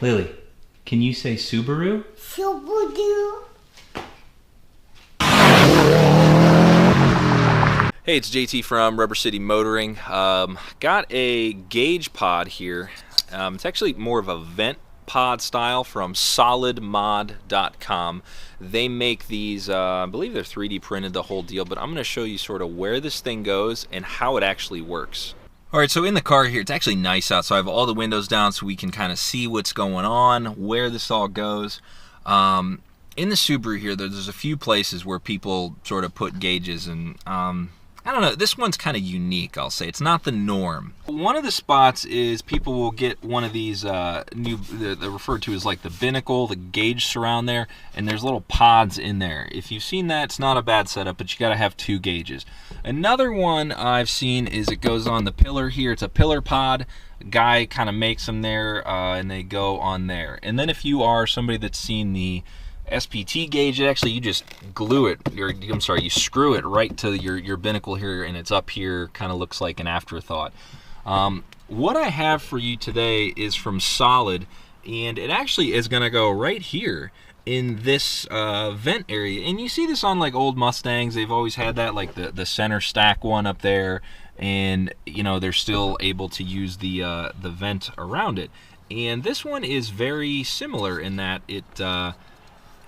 Lily, can you say Subaru? Subaru. Hey, it's JT from Rubber City Motoring. Got a gauge pod here. It's actually more of a vent pod style from solidmod.com. They make these, I believe they're 3D printed, the whole deal, but I'm going to show you sort of where this thing goes and how it actually works. Alright, so in the car here, it's actually nice out, so I have all the windows down so we can kind of see what's going on, where this all goes. In the Subaru here, there's a few places where people sort of put gauges, and I don't know, this one's kind of unique, I'll say. It's not the norm. One of the spots is people will get one of these they're referred to as like the binnacle, the gauge surround there, and there's little pods in there. If you've seen that, it's not a bad setup, but you gotta have 2 gauges. Another one I've seen is it goes on the pillar here. It's a pillar pod. A guy kind of makes them there, and they go on there. And then if you are somebody that's seen the SPT gauge, you just glue it, you screw it right to your binnacle here, and it's up here, kind of looks like an afterthought. What I have for you today is from Solid, and it actually is going to go right here in this vent area. And you see this on like old Mustangs. They've always had that, like the center stack one up there, and you know, they're still able to use the vent around it. And this one is very similar in that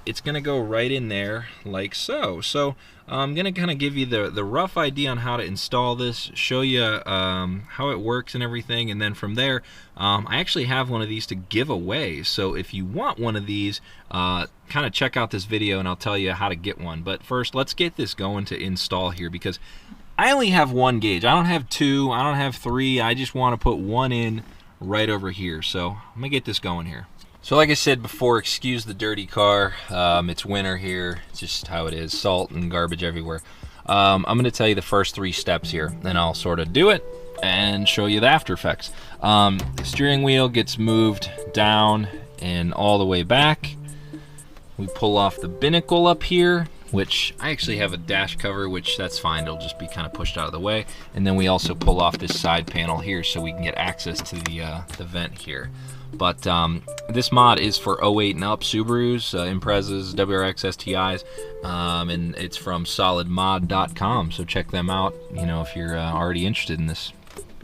it's going to go right in there like so. So I'm going to kind of give you the rough idea on how to install this, show you how it works and everything, and then from there I actually have one of these to give away. So if you want one of these, kind of check out this video and I'll tell you how to get one. But first, let's get this going to install here, because I only have 1 gauge. I don't have 2, I don't have 3, I just want to put 1 in right over here. So I'm going to get this going here. So like I said before, excuse the dirty car. It's winter here. It's just how it is. Salt and garbage everywhere. I'm going to tell you the first 3 steps here, then I'll sort of do it and show you the after effects. The steering wheel gets moved down and all the way back. We pull off the binnacle up here, which I actually have a dash cover, which that's fine. It'll just be kind of pushed out of the way. And then we also pull off this side panel here so we can get access to the vent here. But this mod is for 08 and up Subarus, Imprezas, WRX STIs, and it's from solidmod.com, so check them out, you know, if you're already interested in this.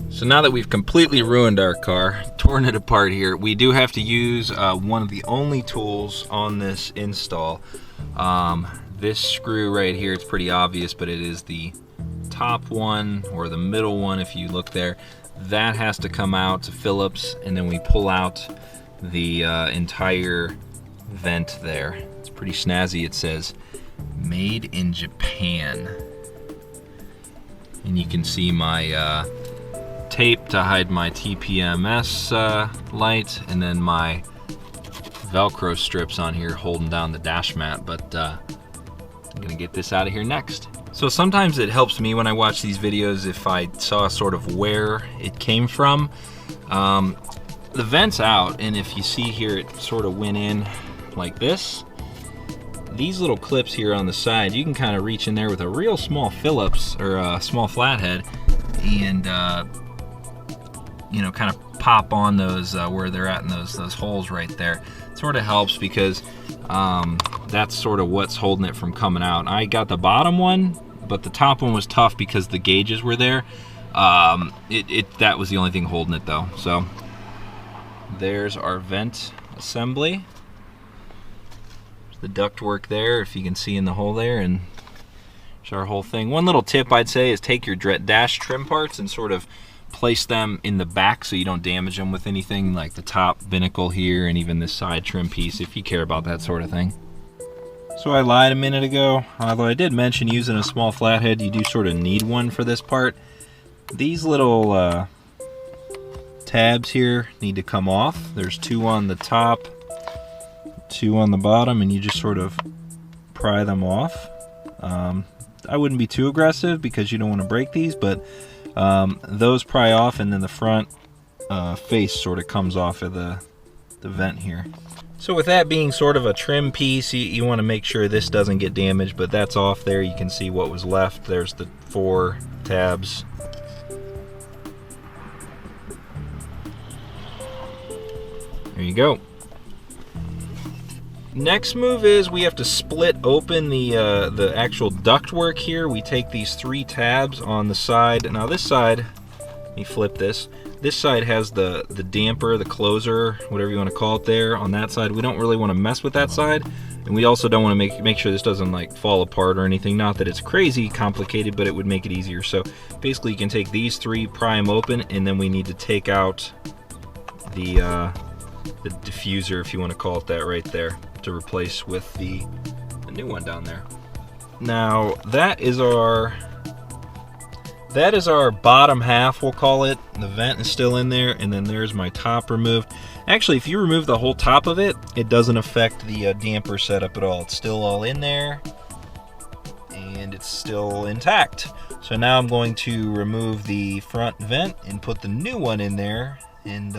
So now that we've completely ruined our car, torn it apart here, we do have to use one of the only tools on this install. This screw right here, it's pretty obvious, but it is the top one, or the middle one if you look there. That has to come out to Phillips, and then we pull out the entire vent there. It's pretty snazzy. It says made in Japan, and you can see my tape to hide my TPMS light, and then my Velcro strips on here holding down the dash mat. But I'm gonna get this out of here next. So sometimes it helps me when I watch these videos if I saw sort of where it came from. The vent's out, and if you see here, it sort of went in like this. These little clips here on the side, you can kind of reach in there with a real small Phillips or a small flathead and you know, kind of pop on those where they're at in those holes right there. It sort of helps because that's sort of what's holding it from coming out. I got the bottom one, but the top one was tough because the gauges were there. That was the only thing holding it though. So there's our vent assembly. There's the ductwork there, if you can see in the hole there, and there's our whole thing. One little tip I'd say is take your dash trim parts and sort of place them in the back so you don't damage them with anything, like the top binnacle here and even this side trim piece, if you care about that sort of thing. So I lied a minute ago, although I did mention using a small flathead. You do sort of need one for this part. These little tabs here need to come off. There's 2 on the top, 2 on the bottom, and you just sort of pry them off. I wouldn't be too aggressive because you don't want to break these, but those pry off, and then the front face sort of comes off of the vent here. So with that being sort of a trim piece, you want to make sure this doesn't get damaged, but that's off there. You can see what was left. There's the 4 tabs. There you go. Next move is we have to split open the actual ductwork here. We take these 3 tabs on the side. Now this side, let me flip this. This side has the damper, the closer, whatever you want to call it there. On that side, we don't really want to mess with that side. And we also don't want to make sure this doesn't like fall apart or anything. Not that it's crazy complicated, but it would make it easier. So basically you can take these 3, pry them open, and then we need to take out the diffuser, if you want to call it that, right there, to replace with the new one down there. Now that is our bottom half, we'll call it. The vent is still in there, and then there's my top removed. Actually, if you remove the whole top of it, it doesn't affect the damper setup at all. It's still all in there, and it's still intact. So now I'm going to remove the front vent and put the new one in there and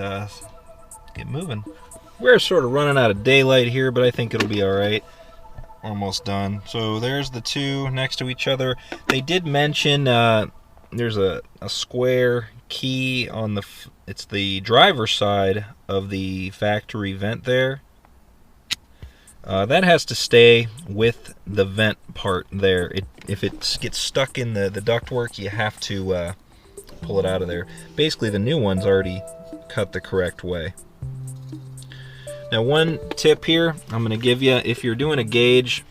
get moving. We're sort of running out of daylight here, but I think it'll be all right. Almost done. So there's the 2 next to each other. They did mention there's a square key on it's the driver's side of the factory vent there. That has to stay with the vent part there. If it gets stuck in the ductwork, you have to pull it out of there. Basically, the new one's already cut the correct way. Now, one tip here I'm going to give you, if you're doing a gauge,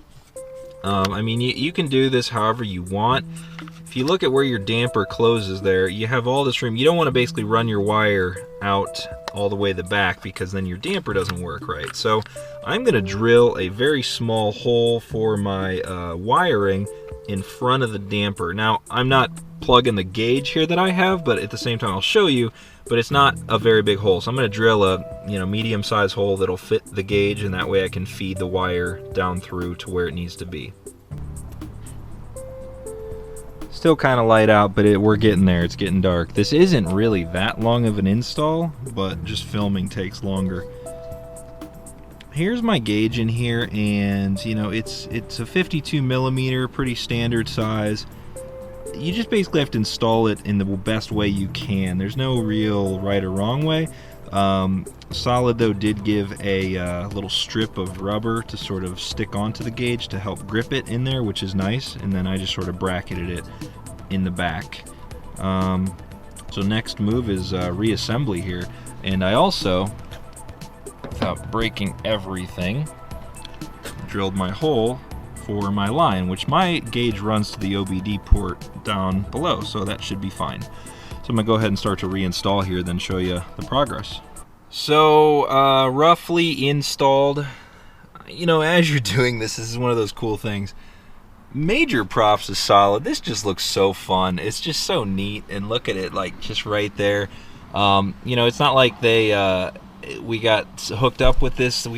I mean, you can do this however you want. If you look at where your damper closes there, you have all this room. You don't want to basically run your wire out all the way to the back, because then your damper doesn't work right. So I'm going to drill a very small hole for my wiring in front of the damper. Now, I'm not plugging the gauge here that I have, but at the same time I'll show you, but it's not a very big hole. So I'm going to drill a medium-sized hole that'll fit the gauge, and that way I can feed the wire down through to where it needs to be. Still kind of light out, but we're getting there. It's getting dark. This isn't really that long of an install, but just filming takes longer. Here's my gauge in here, and it's a 52 millimeter, pretty standard size. You just basically have to install it in the best way you can. There's no real right or wrong way. Solid, though, did give a little strip of rubber to sort of stick onto the gauge to help grip it in there, which is nice. And then I just sort of bracketed it in the back. So next move is reassembly here. And I also, without breaking everything, drilled my hole for my line, which my gauge runs to the OBD port down below, so that should be fine. So I'm going to go ahead and start to reinstall here, then show you the progress. So roughly installed. As you're doing this is one of those cool things. Major props to Solid. This just looks so fun. It's just so neat, and look at it, like just right there. It's not like we got hooked up with this.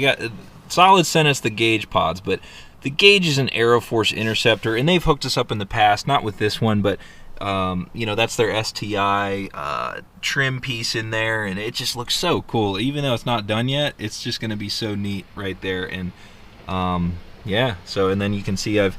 Solid sent us the gauge pods, but the gauge is an Aeroforce Interceptor, and they've hooked us up in the past, not with this one, but that's their STI trim piece in there, and it just looks so cool. Even though it's not done yet, it's just going to be so neat right there. And yeah, so, and then you can see I've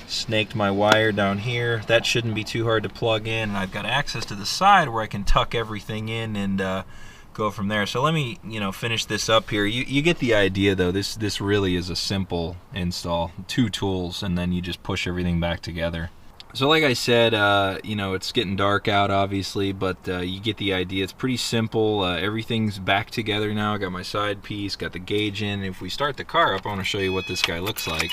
snaked my wire down here. That shouldn't be too hard to plug in, and I've got access to the side where I can tuck everything in and go from there. So let me finish this up here. You get the idea, though. This really is a simple install. 2 tools, and then you just push everything back together. So like I said, it's getting dark out, obviously, but you get the idea. It's pretty simple. Everything's back together now. I got my side piece, got the gauge in. If we start the car up, I want to show you what this guy looks like.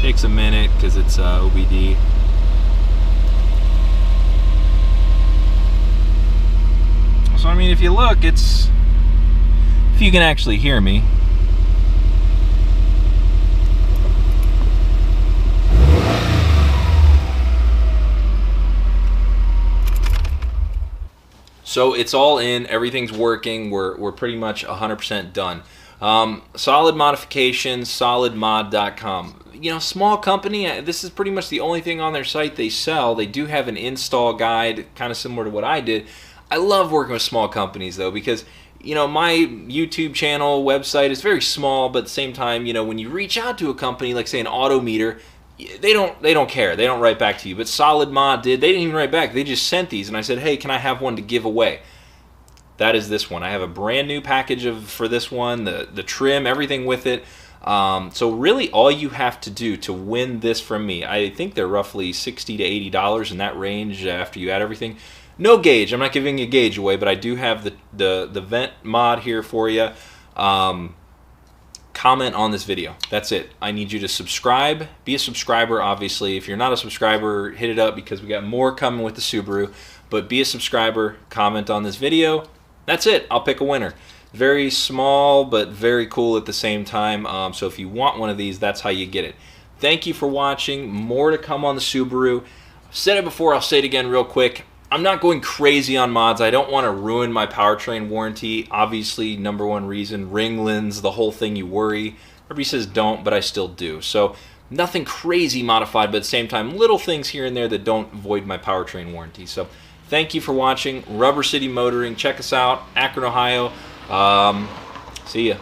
Takes a minute because it's OBD. So I mean, if you look, if you can actually hear me. So it's all in, everything's working, we're pretty much 100% done. Solid modifications, solidmod.com. Small company, this is pretty much the only thing on their site they sell. They do have an install guide, kind of similar to what I did. I love working with small companies, though, because my YouTube channel, website is very small, but at the same time, when you reach out to a company, like say an auto meter, they don't care. They don't write back to you. But Solid Mod did. They didn't even write back. They just sent these, and I said, hey, can I have one to give away? that is this one. I have a brand new package for this one, the trim, everything with it. So really all you have to do to win this from me, I think they're roughly $60 to $80 in that range after you add everything. No gauge. I'm not giving a gauge away, but I do have the vent mod here for you. Comment on this video. That's it. I need you to subscribe. Be a subscriber, obviously. If you're not a subscriber, hit it up because we got more coming with the Subaru. But be a subscriber, comment on this video. That's it. I'll pick a winner. Very small, but very cool at the same time. So if you want one of these, that's how you get it. Thank you for watching. More to come on the Subaru. I've said it before, I'll say it again real quick. I'm not going crazy on mods. I don't want to ruin my powertrain warranty. Obviously, number one reason, ringlings, the whole thing, you worry. Everybody says don't, but I still do. So nothing crazy modified, but at the same time, little things here and there that don't void my powertrain warranty. So thank you for watching. Rubber City Motoring. Check us out. Akron, Ohio. See ya.